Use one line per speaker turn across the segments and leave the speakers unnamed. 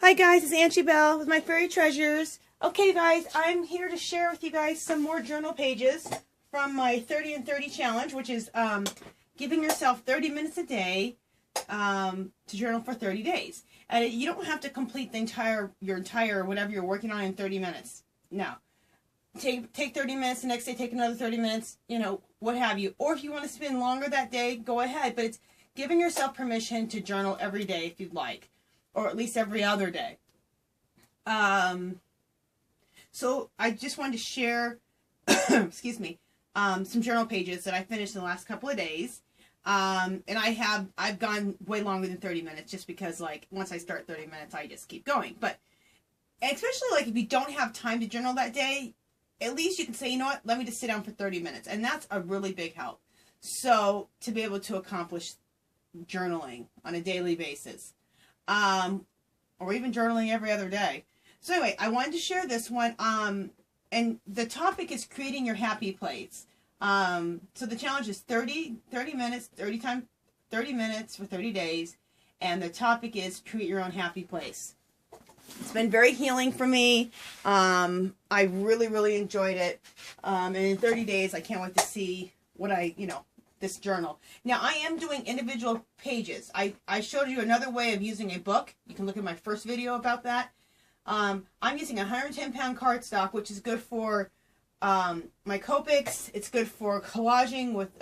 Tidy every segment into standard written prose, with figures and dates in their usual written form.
Hi guys, it's Angie Bell with my Fairy Treasures. Okay guys, I'm here to share with you guys some more journal pages from my 30 and 30 challenge, which is giving yourself 30 minutes a day to journal for 30 days. And you don't have to complete your entire whatever you're working on in 30 minutes. No. Take 30 minutes, the next day take another 30 minutes, what have you. Or if you want to spend longer that day, go ahead. But it's giving yourself permission to journal every day if you'd like. Or at least every other day. So I just wanted to share, excuse me, some journal pages that I finished in the last couple of days. And I've gone way longer than 30 minutes just because, like, once I start 30 minutes, I just keep going. But especially, like, if you don't have time to journal that day, at least you can say, you know what, let me just sit down for 30 minutes. And that's a really big help. So to be able to accomplish journaling on a daily basis. Or even journaling every other day. So anyway, I wanted to share this one, and the topic is creating your happy place. So the challenge is 30 minutes, 30 minutes for 30 days, and the topic is create your own happy place. It's been very healing for me. I really enjoyed it, and in 30 days, I can't wait to see what this journal. Now, I am doing individual pages. I showed you another way of using a book. You can look at my first video about that. I'm using a 110-pound cardstock, which is good for my Copics. It's good for collaging with,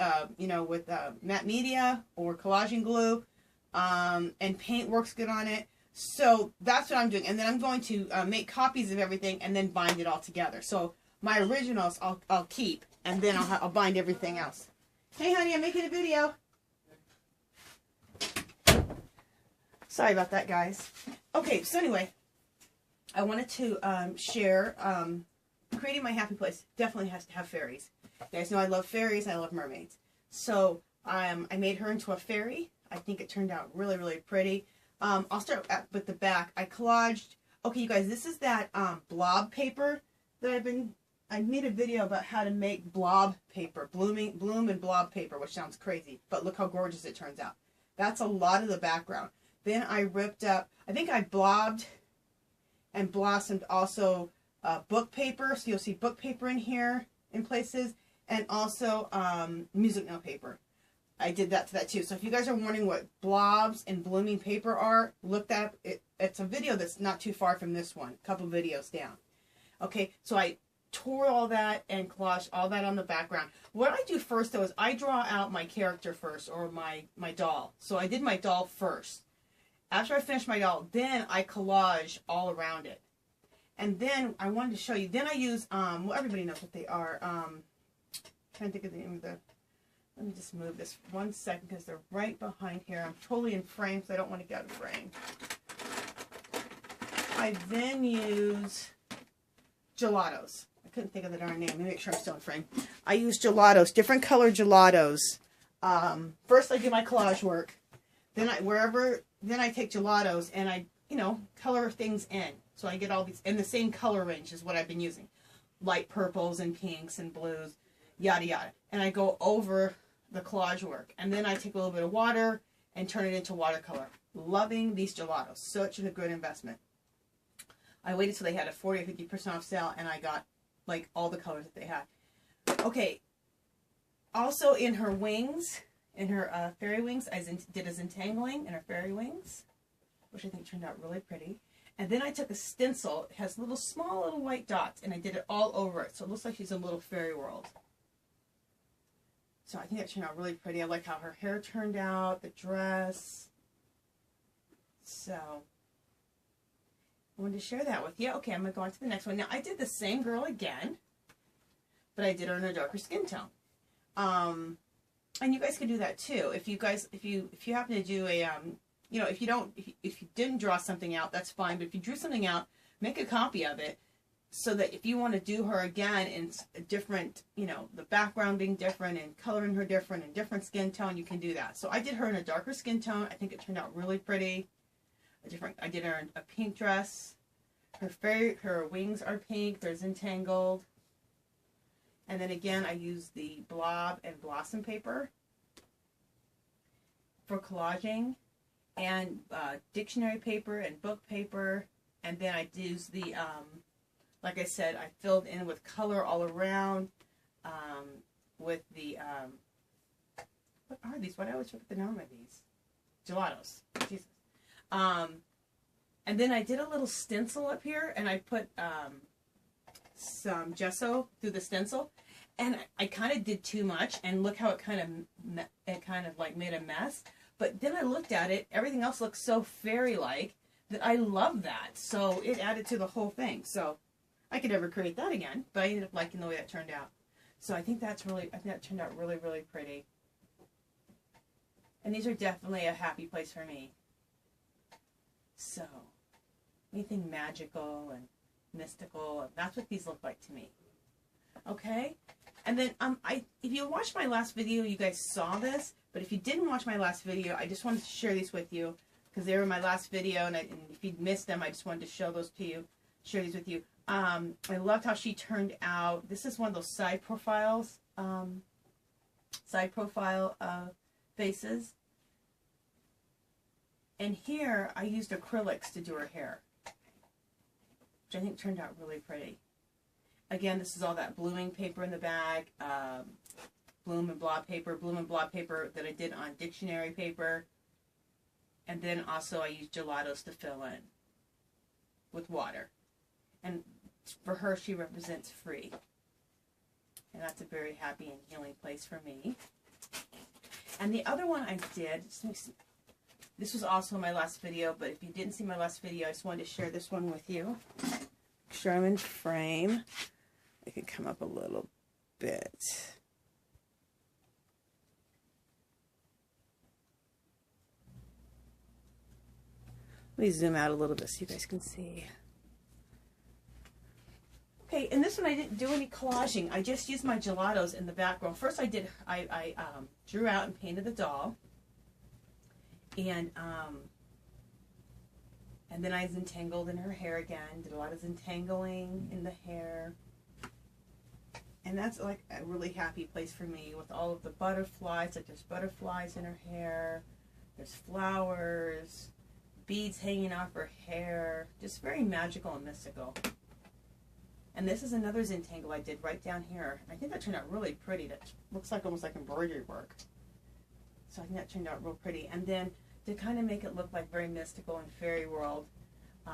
matte media or collaging glue. And paint works good on it. So that's what I'm doing. And then I'm going to make copies of everything and then bind it all together. So my originals I'll keep, and then I'll bind everything else. Hey, honey, I'm making a video. Sorry about that, guys. Okay, so anyway, I wanted to share creating my happy place. Definitely has to have fairies. You guys know I love fairies. I love mermaids. So I made her into a fairy. I think it turned out really pretty. I'll start with the back. I collaged. Okay, you guys, this is that blob paper that I made a video about how to make blob paper, bloom and blob paper, which sounds crazy, but look how gorgeous it turns out. That's a lot of the background. Then I ripped up, I think I blobbed and blossomed also book paper, so you'll see book paper in here in places, and also music note paper. I did that to that too. So if you guys are wondering what blobs and blooming paper are, look that up. It's a video that's not too far from this one, a couple videos down. Okay, so I tore all that and collaged all that on the background. What I do first, though, is I draw out my character first, or my doll. So I did my doll first. After I finished my doll, then I collage all around it. And then I wanted to show you, then I use, well, everybody knows what they are. Trying to think of the name of the, let me just move this 1 second because they're right behind here. I'm totally in frame, so I don't want to get out of frame. I then use gelatos. I couldn't think of the darn name. Let me make sure I'm still in frame. I use gelatos, different color gelatos. First I do my collage work. Then I take gelatos and I, color things in. So I get all these in the same color range as what I've been using. Light purples and pinks and blues, yada yada. And I go over the collage work. And then I take a little bit of water and turn it into watercolor. Loving these gelatos. Such a good investment. I waited till they had a 40 or 50% off sale, and I got, like, all the colors that they had. Okay. Also, in her wings, in her fairy wings, I did a Zentangling in her fairy wings, which I think turned out really pretty. And then I took a stencil. It has small little white dots, and I did it all over it. So it looks like she's in a little fairy world. So I think that turned out really pretty. I like how her hair turned out, the dress. So I wanted to share that with you. Okay, I'm going to go on to the next one. Now, I did the same girl again, but I did her in a darker skin tone. And you guys can do that too. If you happen to do a, if you didn't draw something out, that's fine. But if you drew something out, make a copy of it so that if you want to do her again in a different, the background being different and coloring her different and different skin tone, you can do that. So I did her in a darker skin tone. I think it turned out really pretty. I did her in a pink dress. Her wings are pink. They're entangled. And then again, I used the blob and blossom paper for collaging. and dictionary paper and book paper. And then I used the, like I said, I filled in with color all around with the, what are these? Why do I always forget the name of these? Gelatos. Jesus. And then I did a little stencil up here, and I put some gesso through the stencil. And I kind of did too much, and look how it kind of like made a mess. But then I looked at it, everything else looks so fairy-like that I love that. So it added to the whole thing. So I could never create that again, but I ended up liking the way that turned out. So I think that turned out really, really pretty. And these are definitely a happy place for me. So anything magical and mystical, that's what these look like to me. Okay? And then if you watched my last video, you guys saw this. But if you didn't watch my last video, I just wanted to share these with you because they were my last video, and if you missed them, I just wanted to show those to you, share these with you. I loved how she turned out. This is one of those side profile faces. And here I used acrylics to do her hair, which I think turned out really pretty. Again, this is all that blooming paper in the bag, bloom and blob paper that I did on dictionary paper. And then also I used gelatos to fill in with water. And for her, she represents free. And that's a very happy and healing place for me. And the other one I did, this was also my last video, but if you didn't see my last video, I just wanted to share this one with you. Make sure I'm in frame. I can come up a little bit. Let me zoom out a little bit so you guys can see. Okay, and this one I didn't do any collaging. I just used my gelatos in the background. First I drew out and painted the doll. And then I was entangled in her hair again. Did a lot of entangling in the hair. And that's like a really happy place for me with all of the butterflies. Like there's butterflies in her hair. There's flowers. Beads hanging off her hair. Just very magical and mystical. And this is another Zentangle I did right down here. I think that turned out really pretty. That looks like almost like embroidery work. So I think that turned out real pretty. And then to kind of make it look like very mystical and fairy world,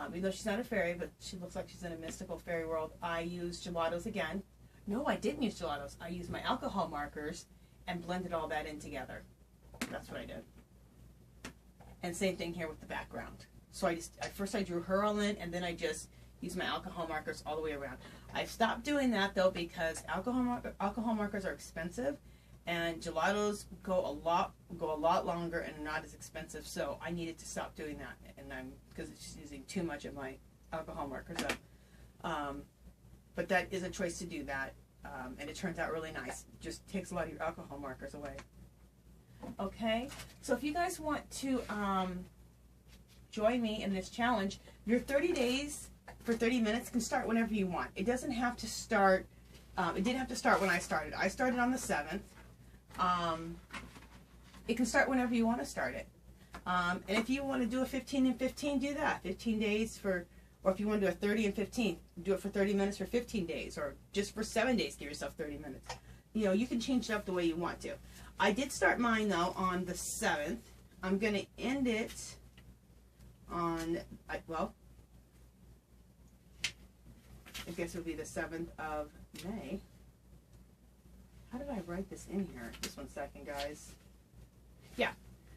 even though she's not a fairy, but she looks like she's in a mystical fairy world, I used gelatos again. No, I didn't use gelatos. I used my alcohol markers and blended all that in together. That's what I did. And same thing here with the background. So first I drew her all in, and then I just used my alcohol markers all the way around. I've stopped doing that though because alcohol markers are expensive, and gelatos go a lot longer and are not as expensive. So I needed to stop doing that, and because it's just using too much of my alcohol markers up. But that is a choice to do that, and it turns out really nice. It just takes a lot of your alcohol markers away. Okay, so if you guys want to join me in this challenge, your 30 days for 30 minutes can start whenever you want. It doesn't have to start, it didn't have to start when I started. I started on the 7th. It can start whenever you want to start it. And if you want to do a 15 and 15, do that. 15 days for, or if you want to do a 30 and 15, do it for 30 minutes for 15 days, or just for 7 days, give yourself 30 minutes. You know, you can change it up the way you want to. I did start mine, though, on the 7th. I'm going to end it on, well, I guess it would be the 7th of May. How did I write this in here? Just 1 second, guys. Yeah,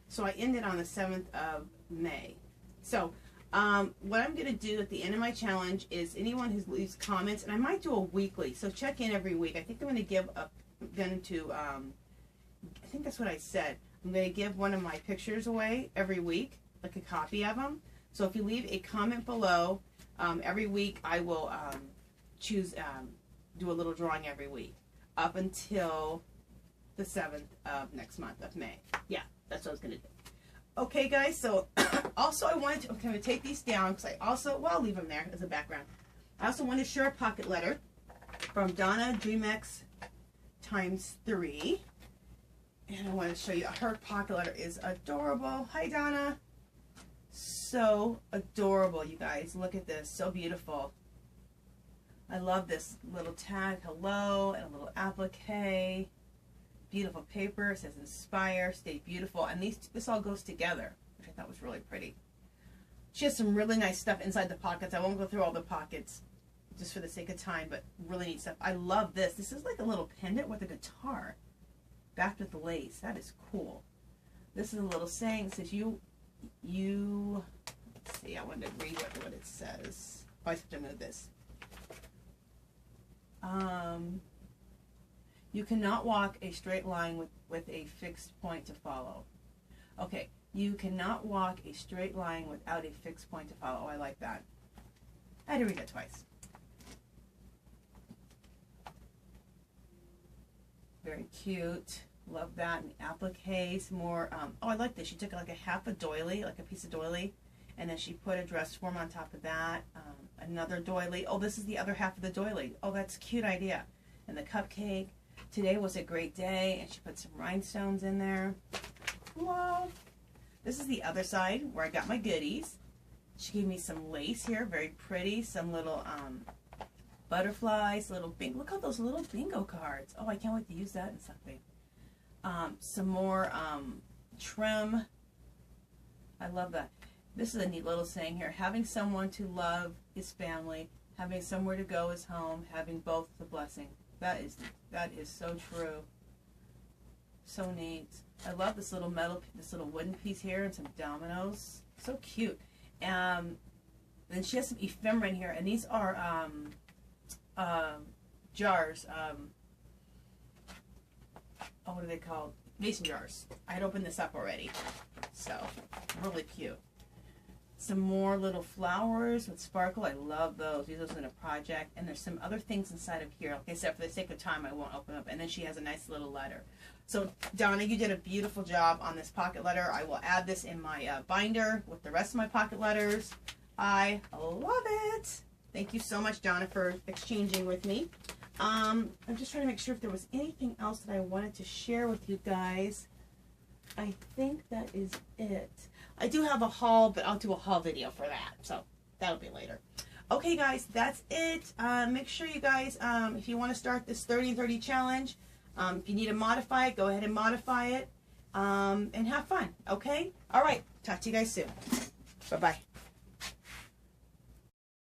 so I ended on the 7th of May. So, what I'm going to do at the end of my challenge is anyone who leaves comments, and I might do a weekly, so check in every week. I think I'm going to give up, I think that's what I said. I'm going to give one of my pictures away every week, like a copy of them. So if you leave a comment below, every week I will do a little drawing every week up until the 7th of next month of May. Yeah, that's what I was going to do. Okay, guys, so also I'm going to take these down because I also, well, I'll leave them there as a background. I also want to share a pocket letter from Donna Dreamex ×3. And I want to show you, her pocket letter is adorable. Hi, Donna. So adorable, you guys. Look at this. So beautiful. I love this little tag, hello, and a little applique. Beautiful paper. It says inspire, stay beautiful. And this all goes together, which I thought was really pretty. She has some really nice stuff inside the pockets. I won't go through all the pockets just for the sake of time, but really neat stuff. I love this. This is like a little pendant with a guitar backed with the lace. That is cool. This is a little saying. It says let's see, I wanted to read what it says. Oh, I have to move this. You cannot walk a straight line with a fixed point to follow. Okay, you cannot walk a straight line without a fixed point to follow. Oh, I like that. I had to read that twice. Very cute. Love that. And applique, some more. Oh, I like this. She took like a half a doily, like a piece of doily, and then she put a dress form on top of that. Another doily. Oh, this is the other half of the doily. Oh, that's a cute idea. And the cupcake. Today was a great day, and she put some rhinestones in there. Love. This is the other side where I got my goodies. She gave me some lace here, very pretty. Some little butterflies, little bingo. Look at those little bingo cards. Oh, I can't wait to use that in something. Some more trim. I love that. This is a neat little saying here. Having someone to love is family. Having somewhere to go is home. Having both is a blessing. That is so true. So neat. I love this little wooden piece here and some dominoes. So cute. Then she has some ephemera in here, and these are jars. Oh, what are they called? Mason jars. I had opened this up already. So, really cute. Some more little flowers with sparkle. I love those. Use those in a project. And there's some other things inside of here. Like I said, for the sake of time, I won't open up. And then she has a nice little letter. So, Donna, you did a beautiful job on this pocket letter. I will add this in my binder with the rest of my pocket letters. I love it. Thank you so much, Donna, for exchanging with me. I'm just trying to make sure if there was anything else that I wanted to share with you guys. I think that is it. I do have a haul, but I'll do a haul video for that. So that'll be later. Okay, guys, that's it. Make sure you guys, if you want to start this 30 and 30 challenge, if you need to modify it, go ahead and modify it, and have fun. Okay? All right. Talk to you guys soon. Bye-bye.